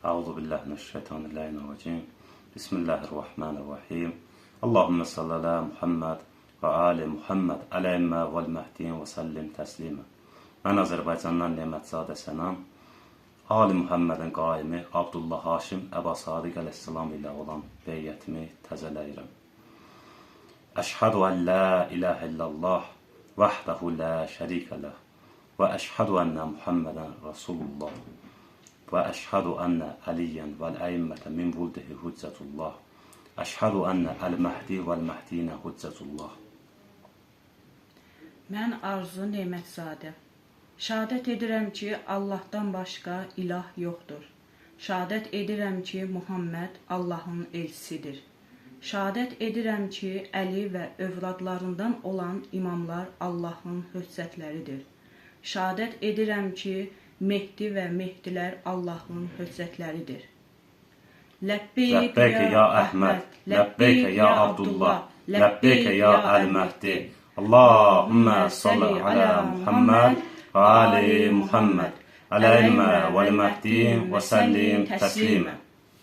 Euzu billahi mineşşeytanirracim. Bismillahirrahmanirrahim. Allahumme salli ala Muhammed və ali Muhammed ələymə vəl məhdin və səllim təslimə. Mən Azərbaycandan Nemətzadə Sənan, Ali Muhammedin qaimi Abdullah Haşim Əba Sadiq əleyhissalam ilə olan beyyətimi təzələyirəm. Əşhədu ən la ilahə illallah vəhdəhu la şərikə ləh və əşhədu ənə Muhammedən Rasulullah və əşhədu ənə əliyyən vəl-əimmətə min vuldihi hüccətullah. Əşhədu ənə əl-məhdi vəl-məhdinə hüccətullah. Mən Arzu Nemətzadə. Şəhadət edirəm ki, Allahdan başqa ilah yoxdur. Şəhadət edirəm ki, Muhammed Allahın elçisidir. Şəhadət edirəm ki, Əli və övladlarından olan imamlar Allahın höccətləridir. Şəhadət edirəm ki, Mehdi və Mehdilər Allahın höccətləridir. Ləbbeyke ya Əhməd, ləbbeyke ya Abdullah, ləbbeyke ya Əl-Məhdi. Allahümmə salli alə Muhammed və ali Muhammed, ələymə vəl-məhdin və səllim təslimə.